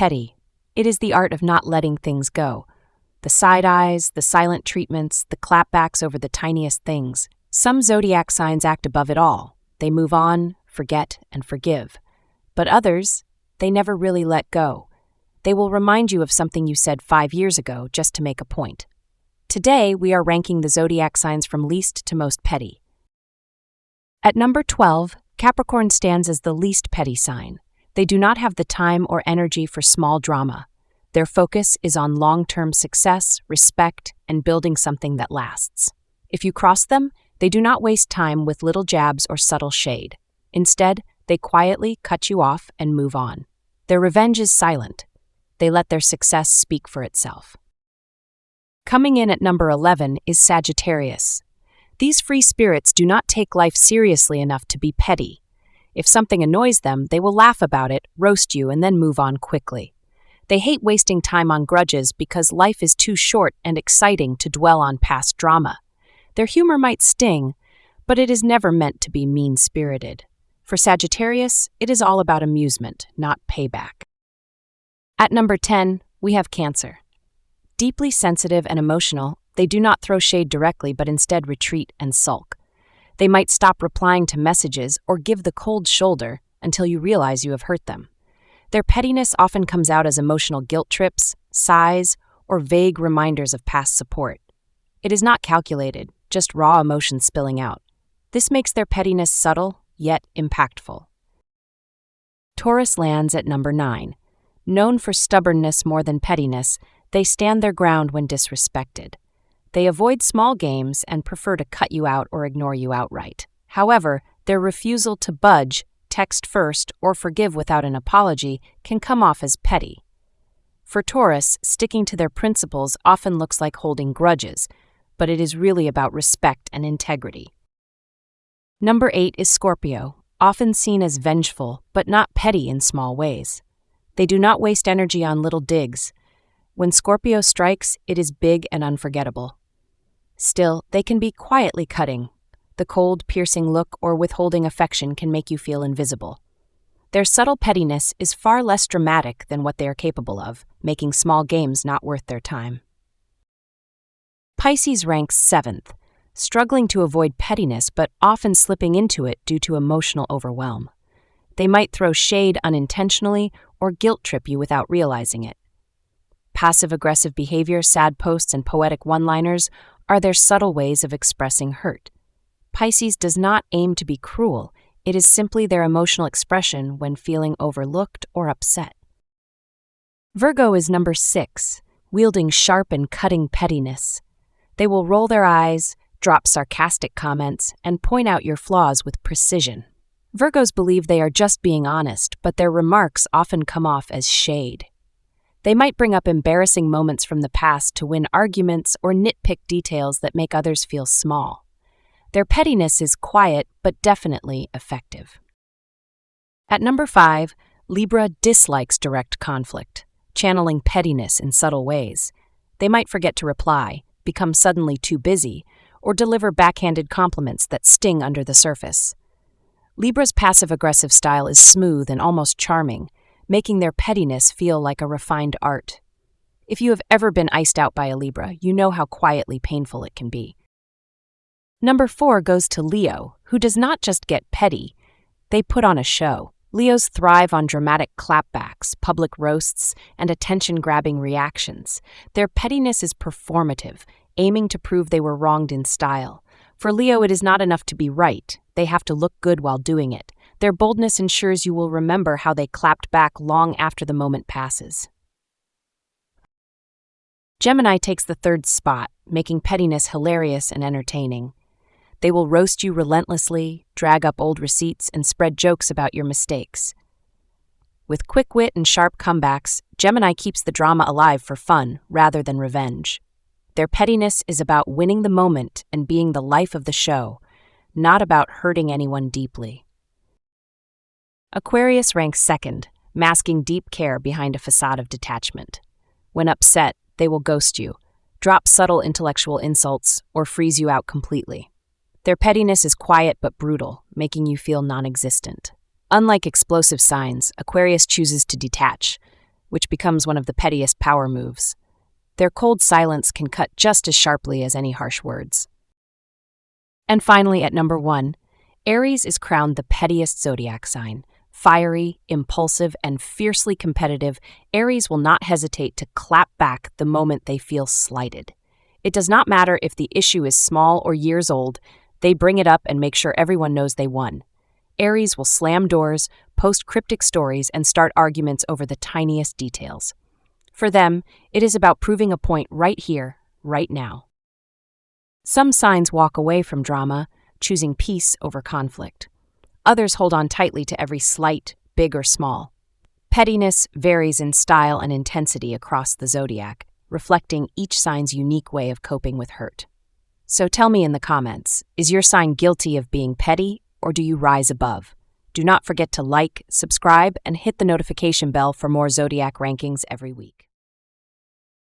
Petty. It is the art of not letting things go. The side eyes, the silent treatments, the clapbacks over the tiniest things. Some zodiac signs act above it all. They move on, forget, and forgive. But others, they never really let go. They will remind you of something you said 5 years ago just to make a point. Today, we are ranking the zodiac signs from least to most petty. At number 12, Capricorn stands as the least petty sign. They do not have the time or energy for small drama. Their focus is on long-term success, respect, and building something that lasts. If you cross them, they do not waste time with little jabs or subtle shade. Instead, they quietly cut you off and move on. Their revenge is silent. They let their success speak for itself. Coming in at number 11 is Sagittarius. These free spirits do not take life seriously enough to be petty. If something annoys them, they will laugh about it, roast you, and then move on quickly. They hate wasting time on grudges because life is too short and exciting to dwell on past drama. Their humor might sting, but it is never meant to be mean-spirited. For Sagittarius, it is all about amusement, not payback. At number 10, we have Cancer. Deeply sensitive and emotional, they do not throw shade directly but instead retreat and sulk. They might stop replying to messages or give the cold shoulder until you realize you have hurt them. Their pettiness often comes out as emotional guilt trips, sighs, or vague reminders of past support. It is not calculated, just raw emotion spilling out. This makes their pettiness subtle, yet impactful. Taurus lands at number 9. Known for stubbornness more than pettiness, they stand their ground when disrespected. They avoid small games and prefer to cut you out or ignore you outright. However, their refusal to budge, text first, or forgive without an apology can come off as petty. For Taurus, sticking to their principles often looks like holding grudges, but it is really about respect and integrity. Number 8 is Scorpio, often seen as vengeful, but not petty in small ways. They do not waste energy on little digs. When Scorpio strikes, it is big and unforgettable. Still, they can be quietly cutting. The cold, piercing look or withholding affection can make you feel invisible. Their subtle pettiness is far less dramatic than what they are capable of, making small games not worth their time. Pisces ranks 7th, struggling to avoid pettiness but often slipping into it due to emotional overwhelm. They might throw shade unintentionally or guilt trip you without realizing it. Passive-aggressive behavior, sad posts, and poetic one-liners are their subtle ways of expressing hurt. Pisces does not aim to be cruel. It is simply their emotional expression when feeling overlooked or upset. Virgo is number 6, wielding sharp and cutting pettiness. They will roll their eyes, drop sarcastic comments, and point out your flaws with precision. Virgos believe they are just being honest, but their remarks often come off as shade. They might bring up embarrassing moments from the past to win arguments or nitpick details that make others feel small. Their pettiness is quiet but definitely effective. At number 5, Libra dislikes direct conflict, channeling pettiness in subtle ways. They might forget to reply, become suddenly too busy, or deliver backhanded compliments that sting under the surface. Libra's passive-aggressive style is smooth and almost charming, making their pettiness feel like a refined art. If you have ever been iced out by a Libra, you know how quietly painful it can be. Number 4 goes to Leo, who does not just get petty, they put on a show. Leos thrive on dramatic clapbacks, public roasts, and attention-grabbing reactions. Their pettiness is performative, aiming to prove they were wronged in style. For Leo, it is not enough to be right. They have to look good while doing it. Their boldness ensures you will remember how they clapped back long after the moment passes. Gemini takes the 3rd spot, making pettiness hilarious and entertaining. They will roast you relentlessly, drag up old receipts, and spread jokes about your mistakes. With quick wit and sharp comebacks, Gemini keeps the drama alive for fun rather than revenge. Their pettiness is about winning the moment and being the life of the show, not about hurting anyone deeply. Aquarius ranks 2nd, masking deep care behind a facade of detachment. When upset, they will ghost you, drop subtle intellectual insults, or freeze you out completely. Their pettiness is quiet but brutal, making you feel non-existent. Unlike explosive signs, Aquarius chooses to detach. which becomes one of the pettiest power moves. Their cold silence can cut just as sharply as any harsh words. And finally, at number 1, Aries is crowned the pettiest zodiac sign. Fiery, impulsive, and fiercely competitive, Aries will not hesitate to clap back the moment they feel slighted. It does not matter if the issue is small or years old, they bring it up and make sure everyone knows they won. Aries will slam doors, post cryptic stories, and start arguments over the tiniest details. For them, it is about proving a point right here, right now. Some signs walk away from drama, choosing peace over conflict. Others hold on tightly to every slight, big or small. Pettiness varies in style and intensity across the zodiac, reflecting each sign's unique way of coping with hurt. So tell me in the comments, is your sign guilty of being petty, or do you rise above? Do not forget to like, subscribe, and hit the notification bell for more zodiac rankings every week.